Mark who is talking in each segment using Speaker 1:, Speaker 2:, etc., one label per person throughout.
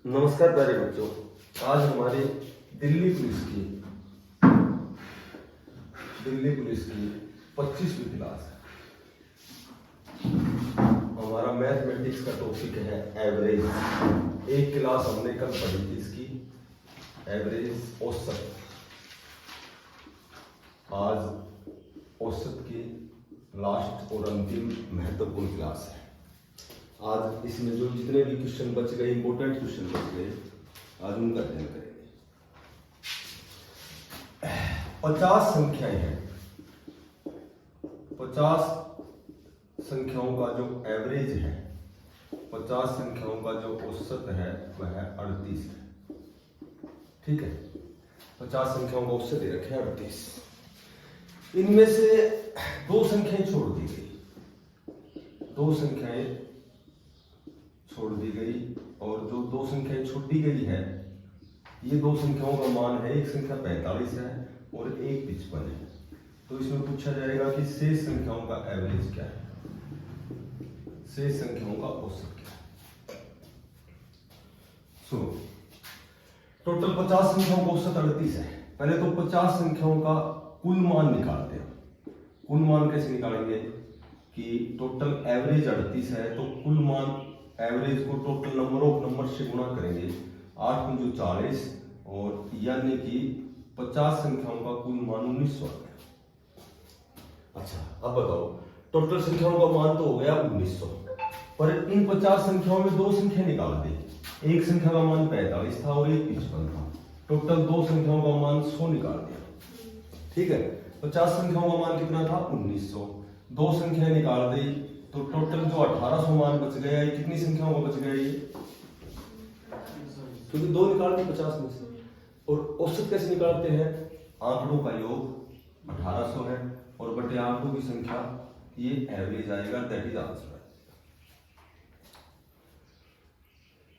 Speaker 1: नमस्कार प्यारे बच्चों। आज हमारी दिल्ली पुलिस की 25वीं क्लास है। हमारा मैथमेटिक्स का टॉपिक है एवरेज। एक क्लास हमने कल पढ़ी थी इसकी, एवरेज औसत। आज औसत की लास्ट और अंतिम महत्वपूर्ण क्लास है। आज इसमें जो जितने भी क्वेश्चन बच गए, इंपॉर्टेंट क्वेश्चन बच गए, आज उनका अध्ययन करेंगे। 50 संख्याएं हैं। 50 संख्याओं का जो एवरेज है, 50 संख्याओं का जो औसत है वह 38 है। ठीक है, 50 संख्याओं का औसत दे रखे 38। इनमें से दो संख्याएं छोड़ दी गई, दो संख्याएं छोड़ दी गई, और जो दो संख्याएं छोड़ दी गई है, ये दो संख्याओं का मान है, एक संख्या 45 है और एक 55 है। तो इसमें पूछा जाएगा कि शेष संख्याओं का एवरेज क्या है, शेष संख्याओं का औसत क्या है। सुनो, टोटल 50 संख्याओं का औसत 38 है। पहले तो 50 संख्याओं का कुल मान निकालते हैं। कुल मान कैसे निकालेंगे कि टोटल एवरेज 38 है, तो कुल मान एवरेज को टोटल नंबर ऑफ नंबर से गुणा करेंगे। 8 पंजो 40, और यानी कि 50 संख्याओं का कुल मान 1900 आ गया। अच्छा, अब बताओ, टोटल संख्याओं का मान तो हो गया 1900, पर इन 50 संख्याओं में दो संख्या निकाल दी। एक संख्या का मान 45 था और एक 55 था। टोटल दो संख्याओं का मान 100 निकाल दिया। ठीक है, 50 संख्याओं का मान कितना था? 1900। दो संख्या निकाल दी, तो टोटल जो 1800 मान बच गया, ये कितनी संख्याओं का बच गया? ये क्योंकि दो निकाल दी 50 में से। और औसत कैसे निकालते हैं? आंकड़ों का योग 1800 है और बटे आंकड़ों की संख्या, ये एवरेज आएगा, दैट इज आंसर।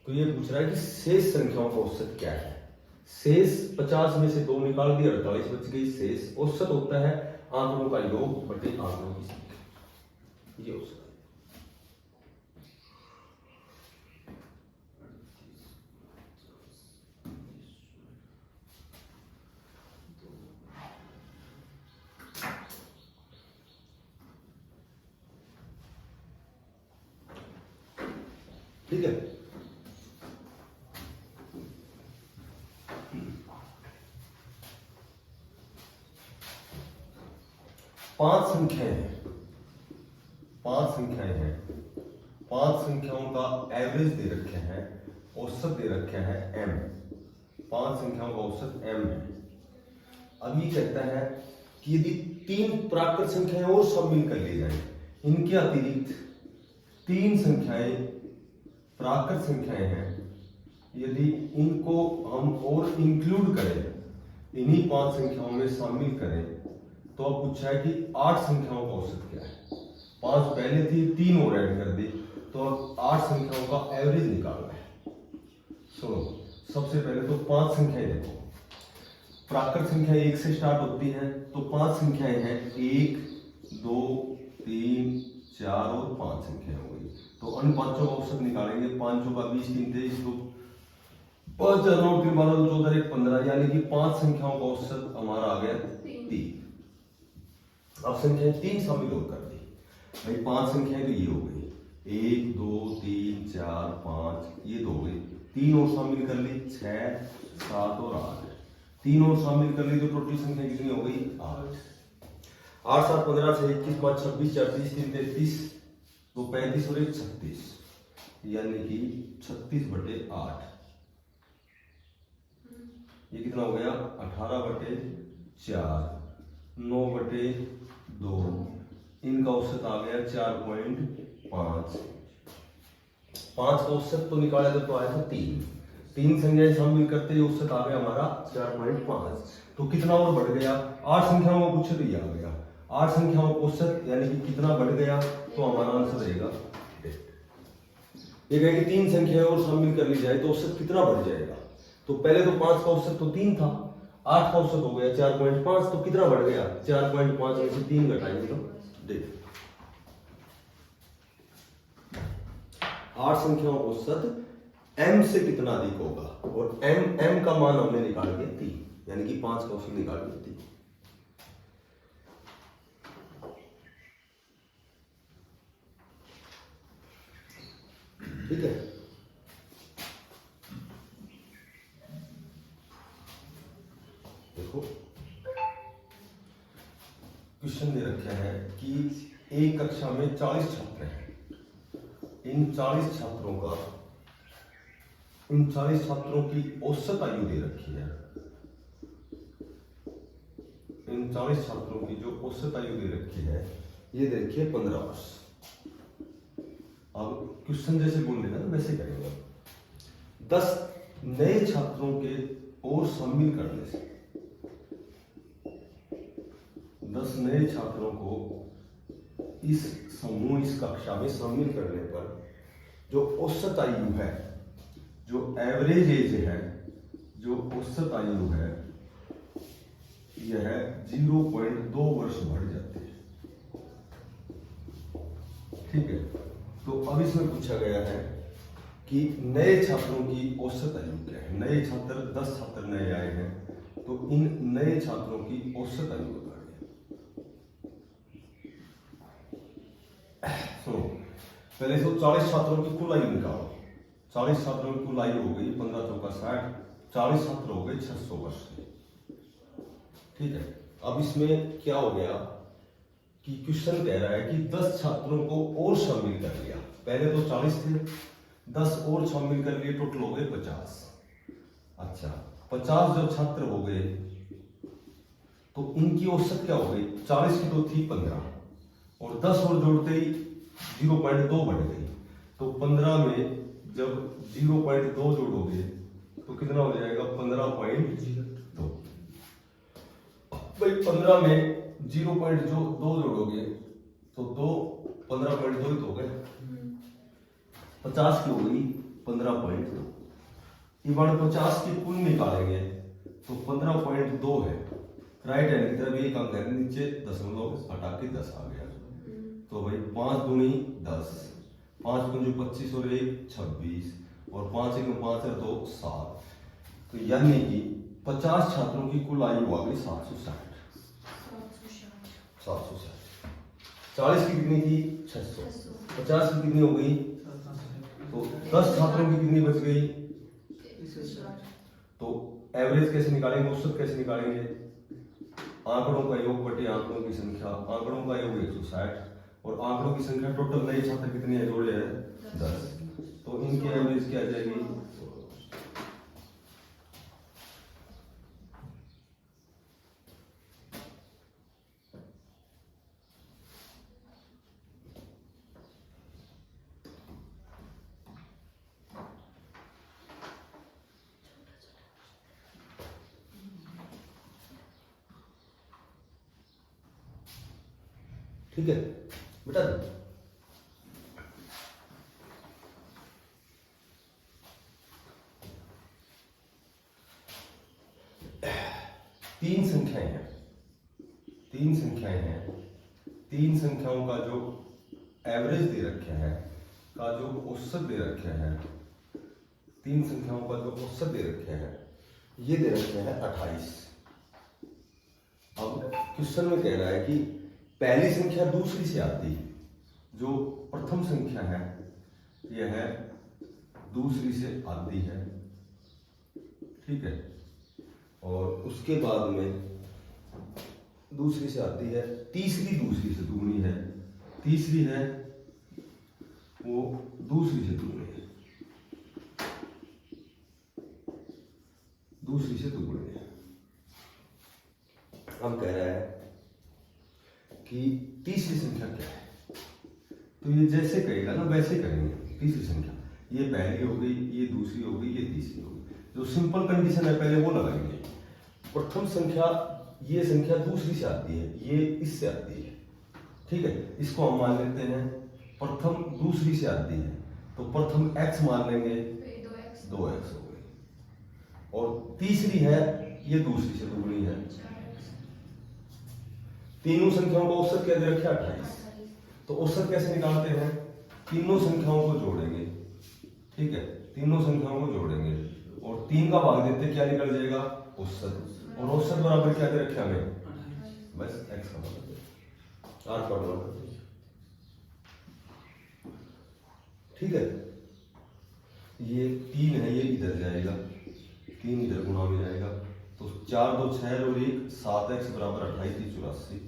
Speaker 1: तो ये पूछ रहा है कि शेष संख्याओं का औसत क्या है। शेष 50 में से दो निकाल दिया, 48 बच गई। शेष औसत होता है आंकड़ों का योग बटे आंकड़ों की संख्या, ये औसत। ठीक है, पांच संख्याएं हैं, पांच संख्याएं हैं। पांच संख्याओं का एवरेज दे रखे हैं, औसत दे रखे हैं m। पांच संख्याओं का औसत m है। अब ये कहता है कि यदि तीन प्राकृत संख्याएं और शामिल कर ली जाए, इनके अतिरिक्त तीन संख्याएं प्राकृत संख्याएं हैं, यदि इनको हम और इंक्लूड करें, इन्हीं पांच संख्याओं में शामिल करें, तो अब पूछा है कि 8 संख्याओं का औसत क्या है। 5 पहले थी, 3 और ऐड कर दी, तो अब 8 संख्याओं का एवरेज निकालना है। सुनो, सबसे पहले तो 5 संख्याएं देखो। प्राकृत संख्या 1 से स्टार्ट होती है, तो 5 संख्याएं हैं, 1 2 3 4 और 5 संख्याएं हो गई। तो उन पांचों का औसत निकालेंगे। 5 का 20 3 23, तो 5 4 9 3 12 14 1 15, यानी कि 5 संख्याओं का औसत हमारा आ गया 3। अब संख्याएं 3 शामिल और कर दी भाई। 5 संख्याएं तो ये हो गई, 1 2 3 4 5, ये दो हो गई। 3 और शामिल कर ली, 6 7 और 8। 3 और शामिल कर ली, तो टोटल संख्या कितनी हो गई? 8। 8 7 15 से 21 5 26 4 30 3 33, 2 35 और 1 36, यानी कि 36 बटे 8। ये कितना हो गया? 18 बटे 4, 9 बटे 2। इनका औसत आ गया 4.5। 5 का औसत तो निकाला तो आया था 3। 3 संख्याएं शामिल करते ही औसत आ गया हमारा 4.5। तो कितना और बढ़ गया? 8 संख्याओं को पूछे तो ये आ गया 8 संख्याओं का औसत, यानी कि कितना बढ़ गया? तो हमारा आंसर रहेगा 8। ये कहे कि 3 संख्याएं और शामिल कर ली जाए तो औसत कितना बढ़ जाएगा? तो पहले तो 5 का औसत तो 3 था, 8 का औसत हो गया 4.5, तो कितना बढ़ गया? 4.5 में से 3 घटाएंगे तो देख 8 संख्याओं का औसत m से कितना अधिक होगा, और m का मान हमने निकाल दिया 3, यानी कि 5 का औसत निकाल दिया 3। ठीक है, देखो क्वेश्चन दे रखे हैं कि एक कक्षा में 40 छात्र हैं। इन 40 छात्रों की औसत आयु दे रखी है। इन 40 छात्रों की जो औसत आयु दे रखी है, ये दे रखी है 15 वर्ष। अब क्वेश्चन जैसे बोल देना वैसे करेंगे। 10 नए छात्रों के और शामिल करने से, 10 नए छात्रों को इस कक्षा में शामिल करने पर जो औसत आयु है, जो एवरेज एज है, जो औसत आयु है, यह 0.2 वर्ष बढ़ जाती है। ठीक है, तो अब इसमें पूछा गया है कि नए छात्रों की औसत आयु क्या है। नए छात्र 10 छात्र नए आए हैं, तो इन नए छात्रों की औसत आयु बताइए। सुनो, पहले तो 40 छात्रों की कुल आयु निकालो। 40 छात्रों की कुल आयु हो गई 15 चौका 60, 40 छात्र हो गए 600 वर्ष के। ठीक है, अब इसमें क्या हो गया कि क्वेश्चन कह रहा है कि 10 छात्रों को और शामिल कर लिया। पहले तो 40 थे, 10 और शामिल कर लिए, टोटल हो गए 50। अच्छा, 50 जब छात्र हो गए तो इनकी औसत क्या हो गई? 40 की तो थी 15, और 10 और जोड़ते ही 0.2 बढ़ गई। तो 15 में जब 0.2 जोड़ोगे तो कितना हो जाएगा? 15.2। भाई 15 में 0.2 जोड़ोगे तो 15.2 ही तो हो गए। 50 की हो गई 15.2। इवन 50 की कुल निकालेंगे तो 15.2 है। राइट हैंड की तरफ एक अंक है, नीचे दशमलव हटा के 10 आ गया। तो भाई 5 दूनी 10, 5 दूनी 25 और 1 26, और 5 1 5 है तो 7। तो यानी कि 50 छात्रों की कुल आयु आ गई 760। 40 की कितनी थी? 600। 50 की कितनी हो गई? तो 10 छात्रों की कितनी बच गई? तो एवरेज कैसे निकालेंगे, औसत कैसे निकालेंगे? आंकड़ों का योग बटे आंकड़ों की संख्या। आंकड़ों का योग 160 और आंकड़ों की संख्या टोटल नए छात्र कितने हैं? जोड़े हैं 10। तो इनकी एवरेज क्या आ जाएगी? ठीक है बेटा, 3 संख्याएं हैं। 3 संख्याएं हैं। 3 संख्याओं का जो एवरेज दे रखे हैं, का जो औसत दे रखे हैं, 3 संख्याओं का जो औसत दे रखे हैं, ये दे रखे हैं 28। अब क्वेश्चन में कह रहा है कि पहली संख्या दूसरी से आती है। जो प्रथम संख्या है यह है दूसरी से आती है। ठीक है, और उसके बाद में दूसरी से आती है, तीसरी दूसरी से दुगनी है, तीसरी है वो दूसरी से दुगनी है, दूसरी से दुगनी है। हम कह रहा है कि तीसरी संख्या क्या है, तो ये जैसे कहेगा ना वैसे करेंगे। तीसरी संख्या ये पहली हो गई, ये दूसरी हो गई, ये तीसरी हो गई। जो सिंपल कंडीशन है पहले वो लगाएंगे। प्रथम संख्या, ये संख्या दूसरी से आती है, ये इससे आती है। ठीक है, इसको हम मान लेते हैं प्रथम दूसरी से आती है, तो प्रथम x मान लेंगे, 2x हो गई। और तीसरी है ये दूसरी से दुगनी है। तीनों संख्याओं का औसत क्या दे रखा है? 28। तो औसत कैसे निकालते हैं? तीनों संख्याओं को जोड़ेंगे, ठीक है, तीनों संख्याओं को जोड़ेंगे और 3 का भाग देते क्या निकल जाएगा, औसत। और औसत बराबर क्या दे रखे हमें, बस x का मान आर पर मान कर दीजिए। ठीक है, ये 3 है, ये इधर जाएगा, 3 इधर गुणा में जाएगा, तो 4 2 6 और 1 7x बराबर 28 3 84,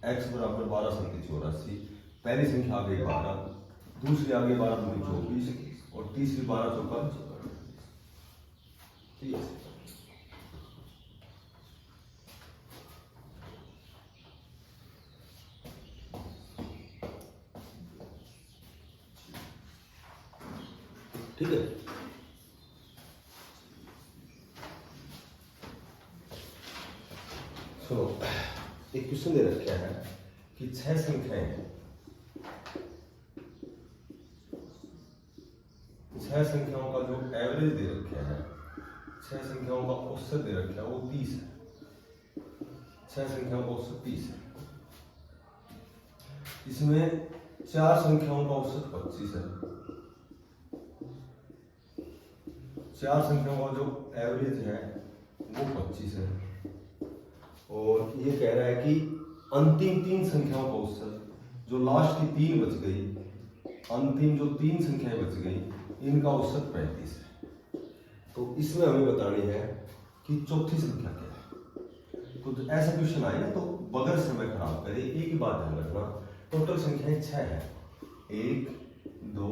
Speaker 1: x बराबर 12 37 84। पहली संख्या आ गई 12, दूसरी आ गई 12 दूनी 24 और तीसरी 12 चौका 30। ठीक है, सुनो, एक क्वेश्चन दे रखा है कि 6 संख्याएं हैं, 6 संख्याओं का जो एवरेज दे रखा है, 6 संख्याओं का औसत दे रखा है वो 30 है। 6 संख्याओं का औसत 30 है। इसमें 4 संख्याओं का औसत 25 है। 4 संख्याओं का जो एवरेज है वो 25 है। और ये कह रहा है कि अंतिम 3 संख्याओं का औसत, जो लास्ट की 3 बच गई, अंतिम जो 3 संख्याएं बच गई, इनका औसत 35 है। तो इसमें हमें बतानी है कि चौथी संख्या क्या है। तो ऐसा क्वेश्चन आए ना तो बगैर समय खराब करे एक ही बात ध्यान रखना, टोटल संख्याएं 6 है, 1 2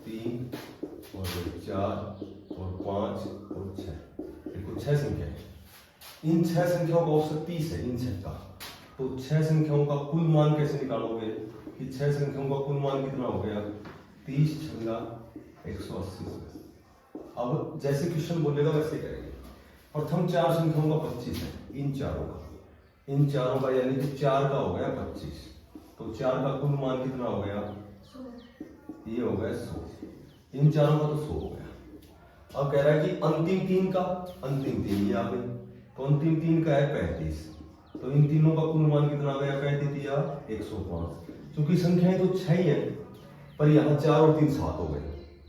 Speaker 1: 3 और 4 और 5 और 6, देखो 6 संख्या है। इन 6 संख्याओं का औसत 30 है, इन 6 का। तो 6 संख्याओं का कुल मान कैसे निकालोगे कि 6 संख्याओं का कुल मान कितना हो गया, 30 छंगा 180। अब जैसे क्वेश्चन बोलेगा वैसे करेंगे। प्रथम 4 संख्याओं का 25 है, इन चारों का यानी कि 4 का हो गया 25, तो 4 का कुल मान कितना हो गया, ये हो गया 100। इन चारों का तो 100 हो गया। अब कह रहा है कि अंतिम 3 का, अंतिम 3 ये आ गई, तो अंतिम 3 का है 35, तो इन तीनों का कुल मान कितना आ गया, 35 या 105। क्योंकि संख्याएं तो 6 ही है, पर यहाँ 4 और 3 7 हो गए,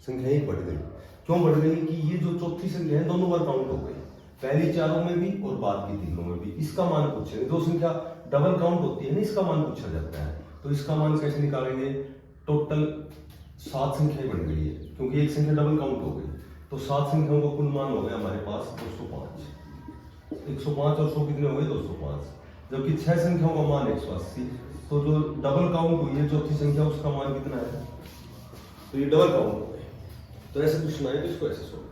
Speaker 1: संख्याएं बढ़ गई। क्यों बढ़ गई कि ये जो चौथी संख्या है दोनों बार काउंट हो गई, पहली चारों में भी और बाद की तीनों में भी। इसका मान पूछेंगे, जो संख्या डबल काउंट होती है ना, इसका मान पूछा जाता है। तो इसका मान कैसे निकालेंगे, टोटल 7 संख्याएं बढ़ गई है, क्योंकि एक संख्या डबल काउंट हो गई, तो 7 संख्याओं का कुल मान हो गया हमारे पास 205। 105 और 100 कितने हो गए, 205। जबकि 6 संख्याओं का मान 180, तो जो डबल काउंट हुई है चौथी संख्या उसका मान कितना है, तो ये डबल काउंट हो गए। तो ऐसे क्वेश्चन आए तो इसको ऐसे सोल्व।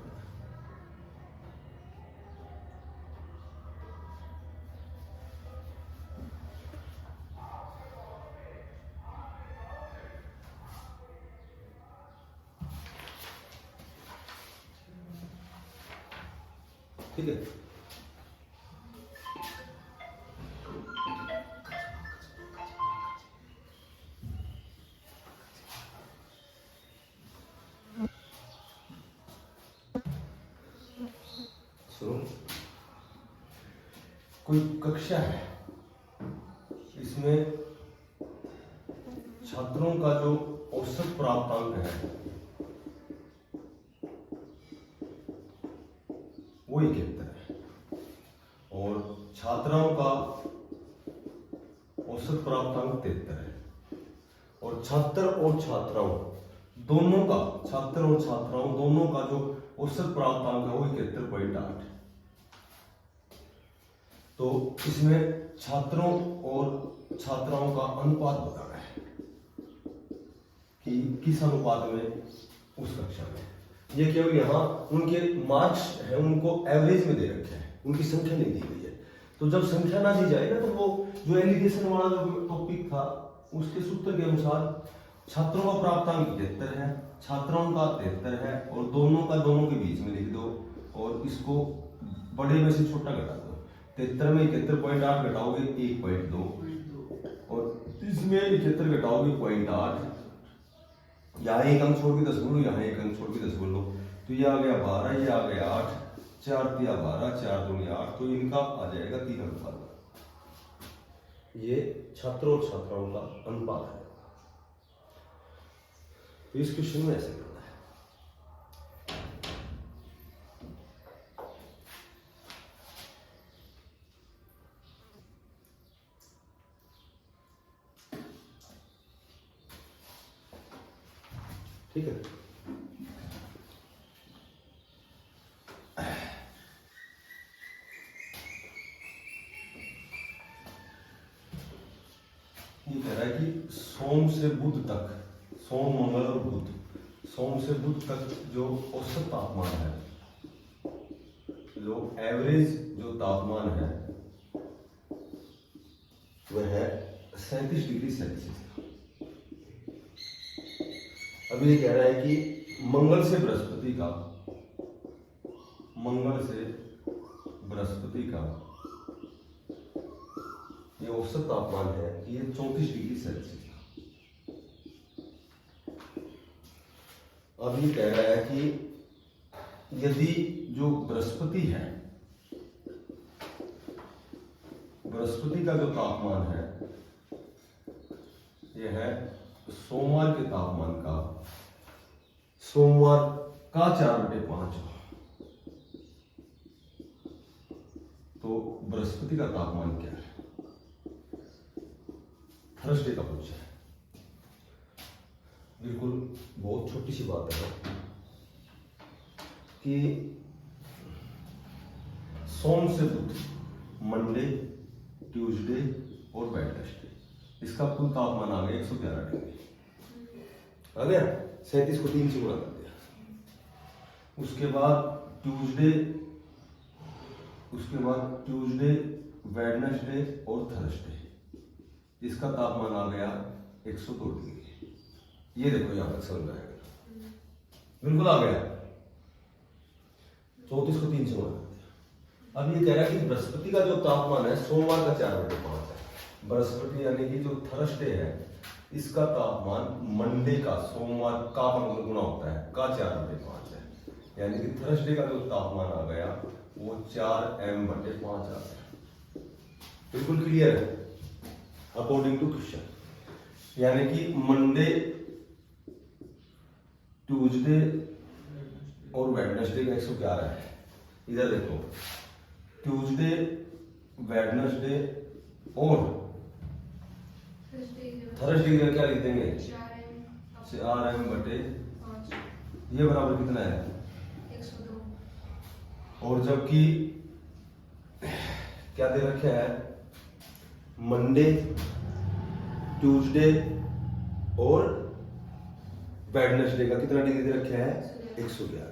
Speaker 1: ठीक है, सुनो, कोई कक्षा है, इसमें छात्रों का जो औसत प्राप्तांक है वो 71 है, और छात्राओं का औसत प्राप्तांक 73 है, और छात्र और छात्राओं दोनों का, छात्र और छात्राओं दोनों का जो औसत प्राप्तांक है वो 71.8 है। तो इसमें छात्रों और छात्राओं का अनुपात बताना है कि किस अनुपात में उस कक्षा में। ये केवल यहाँ उनके मार्क्स हैं, उनको एवरेज में दे रखे हैं, उनकी संख्या नहीं दी गई है। तो जब संख्या ना दी जाए ना, तो वो जो एलिगेशन वाला जो टॉपिक था उसके सूत्र के अनुसार छात्रों का प्राप्तांक 73 है, छात्राओं का 73 है, और दोनों का दोनों के बीच में लिख दो, और इसको बड़े में से छोटा घटा दो। 73 में 71.8 घटाओगे 1.2, और इसमें 71 घटाओगे 0.8, यहाँ एक अंक छोड़ के 10 बोलो, यहाँ एक अंक छोड़ के 10 बोलो, तो ये आ गया 12, ये आ गया 8, 4 दिया 12, 4 दूनी 8, तो इनका आ जाएगा 3 अनुपात। ये छात्रों और छात्राओं का अनुपात है। तो इस क्वेश्चन में ऐसे करना है।
Speaker 2: ठीक है।
Speaker 1: ये कह रहा है कि सोम से बुध तक, सोम मंगल और बुध, सोम से बुध तक जो औसत तापमान है, जो एवरेज जो तापमान है वह है 37 डिग्री सेल्सियस। अभी ये कह रहा है कि मंगल से बृहस्पति का, मंगल से बृहस्पति का ये औसत तापमान है, ये 34 डिग्री सेल्सियस। अब ये कह रहा है कि यदि जो बृहस्पति है, बृहस्पति का जो तापमान है यह है सोमवार के तापमान का, सोमवार का 4/5, तो बृहस्पति का तापमान क्या है, थर्सडे का पूछा है। बिल्कुल बहुत छोटी सी बात है कि सोम से बुध, मंडे, ट्यूसडे और वेडनेसडे, इसका कुल तापमान आ गया 111 डिग्री आ गया। 37 को 3 से गुणा कर दिया। उसके बाद ट्यूसडे, उसके बाद ट्यूसडे, वेडनेसडे और थर्सडे, इसका तापमान आ गया 102 डिग्री। ये देखो यहां तक समझ आएगा, बिल्कुल आ गया। 34 को 3 से गुणा कर दिया। अब ये कह रहा है कि बृहस्पति का जो तापमान है सोमवार का 4/5 है। बृहस्पति यानी कि जो थर्सडे है, इसका तापमान मंडे का, सोमवार का मतलब गुना होता है, का 4/5 है। यानी कि थर्सडे का जो तापमान आ गया वो 4m/5 आ गया। बिल्कुल क्लियर है अकॉर्डिंग टू क्वेश्चन। यानी कि मंडे, ट्यूसडे और वेडनेसडे का 111 है। इधर देखो, ट्यूसडे, वेडनेसडे और थर्सडे का क्या लिख देंगे, 4m/5, ये बराबर कितना है
Speaker 3: 102।
Speaker 1: और जबकि क्या दे रखा है, मंडे, ट्यूसडे और वेडनेसडे का कितना डिग्री दे रखा है 111।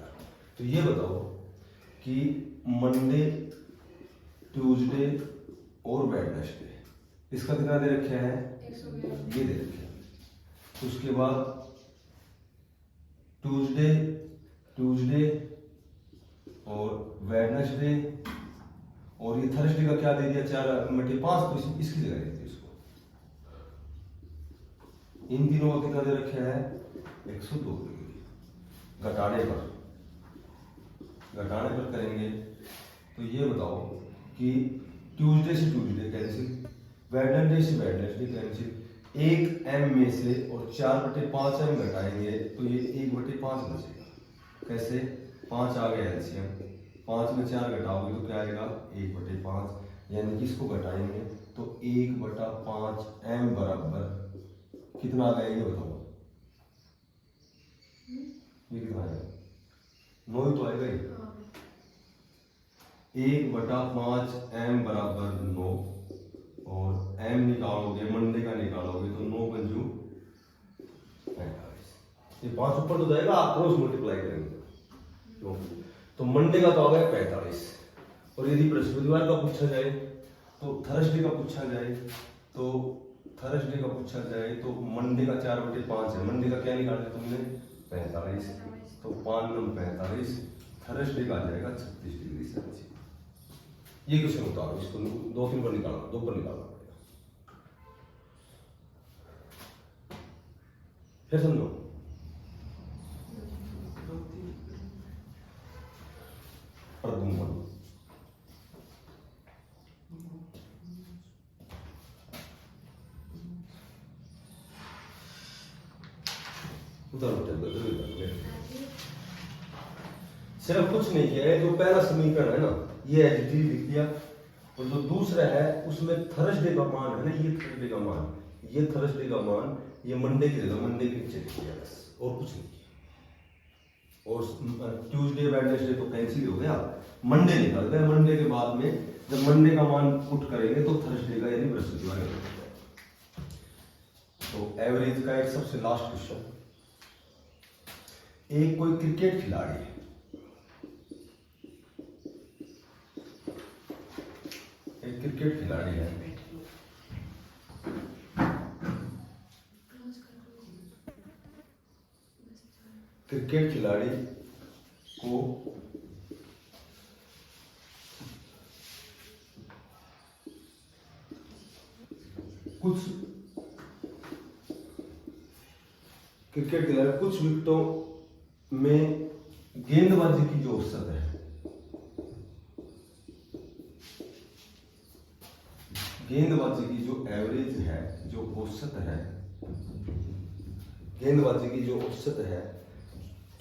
Speaker 1: तो ये बताओ कि मंडे, ट्यूसडे और वेडनेसडे, इसका कितना दे रखा है,
Speaker 3: 111।
Speaker 1: ये दे रखा है। उसके बाद ट्यूसडे, ट्यूसडे और वेडनेसडे और ये थर्सडे का क्या दे दिया 4/5, तो इसकी जगह देती इसको। इन तीनों का कितना दे रखा है 102 डिग्री। घटाने पर करेंगे तो ये बताओ कि ट्यूसडे से ट्यूसडे कैंसिल, वेडनेसडे से वेडनेसडे कैंसिल, 1m में से और 4/5m घटाएंगे तो ये 1/5 बचेगा। कैसे, 5 आ गया एलसीएम, 5 में 4 घटाओगे तो क्या आएगा 1/5, यानी कि इसको घटाएंगे तो 1/5m बराबर कितना आ गया ये बताओ, ये कितना आएगा, 9 ही तो आएगा ये। 1/5m बराबर 9 और m निकालोगे, मंडे का निकालोगे तो 9×5 45। ये 5 ऊपर तो जाएगा, आप क्रॉस मल्टीप्लाई करेंगे तो मंडे का तो आ गया 45। और यदि बृहस्पतिवार का पूछा जाए तो थर्सडे का पूछा जाए तो थर्सडे का पूछा जाए तो मंडे का 4/5 है, मंडे का क्या निकाला तुमने 45, तो 5×9 = 45, थर्सडे का आ जाएगा 36 डिग्री सेल्सियस। ये क्वेश्चन उतारो, इसको 2-3 पर निकालना, 2 पर निकालना पड़ेगा। फिर समझो, प्रदुम्न सिर्फ कुछ नहीं किया है, जो पहला समीकरण है ना ये एडिटिव लिख दिया, और जो दूसरा है उसमें थर्सडे का मान है ना, ये थर्सडे का मान, ये थर्सडे का मान, ये मंडे की जगह मंडे के नीचे लिख दिया बस, और कुछ नहीं किया। और ट्यूसडे वेडनेसडे तो कैंसिल हो गया, मंडे निकाल गया। मंडे के बाद में जब मंडे का मान पुट करेंगे तो थर्सडे का यानी बृहस्पतिवार का हो जाएगा। तो एवरेज का एक सबसे लास्ट क्वेश्चन, एक कोई क्रिकेट खिलाड़ी है, एक क्रिकेट खिलाड़ी है, क्रिकेट खिलाड़ी को कुछ क्रिकेट खिलाड़ी कुछ विकेटों में गेंदबाजी की जो औसत है, गेंदबाजी की जो एवरेज है, जो औसत है, गेंदबाजी की जो औसत है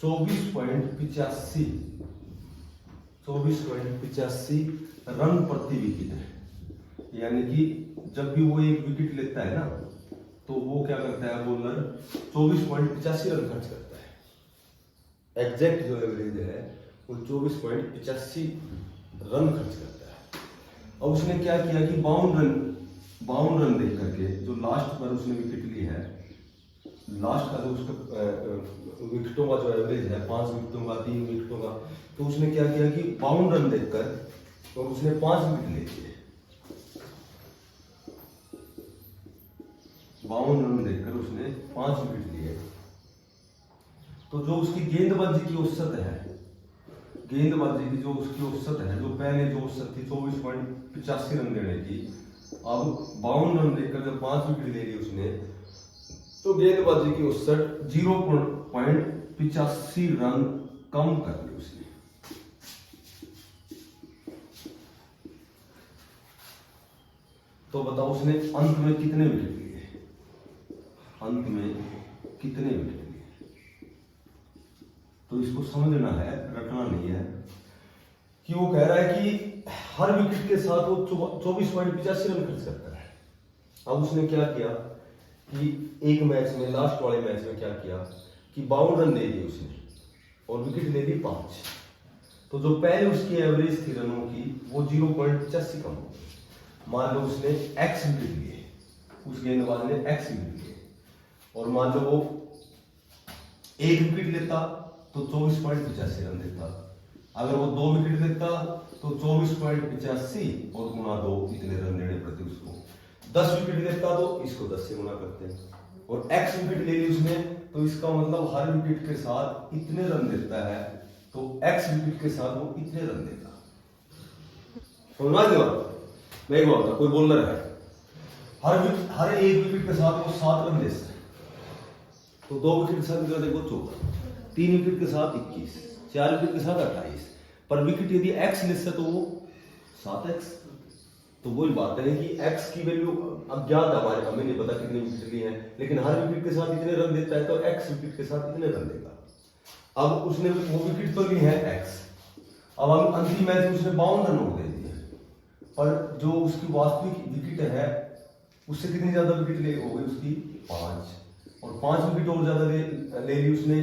Speaker 1: 24.85 रन प्रति विकेट है। यानी कि जब भी वो एक विकेट लेता है ना, तो वो क्या करता है, बॉलर 24.85 रन खर्च करता है। एग्जैक्ट जो एवरेज है वो 24.85 रन खर्च करता है। अब उसने क्या किया कि 52 रन देख करके जो लास्ट पर उसने विकेट ली है, लास्ट का जो उसका विकेटों का जो एवरेज है, 5 विकेटों का, 3 विकेटों का, तो उसने क्या किया कि 52 रन देखकर और उसने 5 विकेट ले लिए। 52 रन देखकर उसने 5 विकेट लिए। तो जो उसकी गेंदबाजी की औसत है, गेंदबाजी की जो उसकी औसत है, जो पहले जो औसत थी 24.85 रन देने की, अब 52 रन देकर जब 5 विकेट ले ली उसने, तो गेंदबाजी की औसत 0.85 रन कम कर ली उसने। तो बताओ उसने अंत में कितने विकेट लिए, अंत में कितने विकेट लिए। तो इसको समझना है, रटना नहीं है कि वो कह रहा है कि हर विकेट के साथ वो 24.85 रन खर्च करता है। अब उसने क्या किया कि एक मैच में, लास्ट वाले मैच में क्या किया कि 52 रन दे दिए उसने और विकेट ले ली 5। तो जो पहले उसकी एवरेज थी रनों की वो 0.85 कम हो गई। मान लो उसने एक्स विकेट लिए, उस गेंदबाज ने एक्स विकेट लिए, और मान लो वो एक विकेट लेता तो 24.85 रन देता। अगर वो 2 विकेट लेता तो 24.85 और गुना 2 इतने रन देने पड़ते उसको। 10 विकेट लेता तो इसको 10 से गुना करते, और एक्स विकेट ले ली उसने, तो इसका मतलब हर विकेट के साथ इतने रन देता है, तो एक्स विकेट के साथ वो इतने रन देता। समझ गए बात? मैं एक बात, कोई बॉलर है, हर एक विकेट के साथ वो 7 रन देता है, तो 2 विकेट के साथ देखो 14, 3 विकेट के साथ 21, 4 विकेट के साथ 28, पर विकेट यदि एक्स लेता तो वो 7x। तो वही बात है कि x की वैल्यू अज्ञात है हमारे, हमें नहीं पता कितने विकेट लिए हैं, लेकिन हर विकेट के साथ इतने रन देता है, तो x विकेट के साथ इतने रन देगा। अब उसने वो विकेट तो ली है x, अब हम अंतिम मैच में उसने 52 रन दे दिए, पर जो उसकी वास्तविक विकेट है उससे कितनी ज्यादा विकेट ले हो गई उसकी 5, और 5 विकेट और ज्यादा ले ली उसने।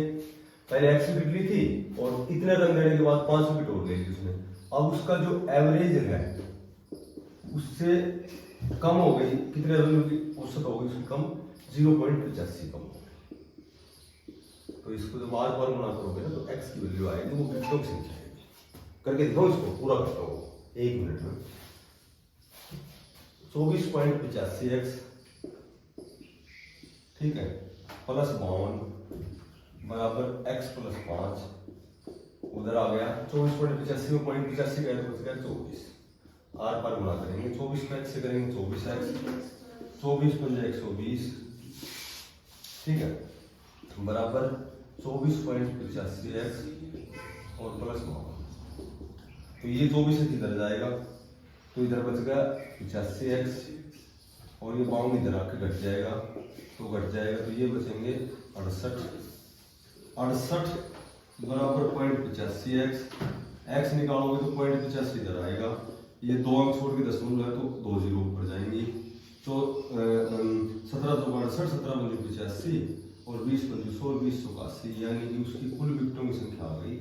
Speaker 1: पहले x विकेट ली थी और इतने रन देने के बाद 5 विकेट और ले ली उसने। अब उसका जो एवरेज है उससे कम हो गई, कितने रन की औसत हो गई उसकी कम, 0.85 कम हो गई। तो इसको जब बार बार गुणा करोगे ना तो x की वैल्यू आएगी, वो विकेटों की संख्या आएगी। करके दिखाओ इसको, पूरा करता हूँ 1 मिनट में। 24.85x, ठीक है, प्लस 52 बराबर x प्लस 5, उधर आ गया 24.85 में 0.85 का बच गया 24, आर पर गुणा करेंगे 24 को x से करेंगे 24x, 24 पंजे 120, ठीक है, बराबर 24.85x और प्लस 52। तो ये 24 इधर जाएगा तो इधर बच गया 85x, और ये 52 इधर आके घट जाएगा तो घट जाएगा, तो ये बचेंगे 68 बराबर 0.85x। x निकालोगे तो 0.85 इधर आएगा, ये 2 अंक छोड़ के दशमलव है तो 2 जीरो ऊपर जाएंगी। तो 17 तो 68, 17 पंजे 85 और 20 25 100 20 180 यानी कि उसकी कुल विकेटों की संख्या आ गई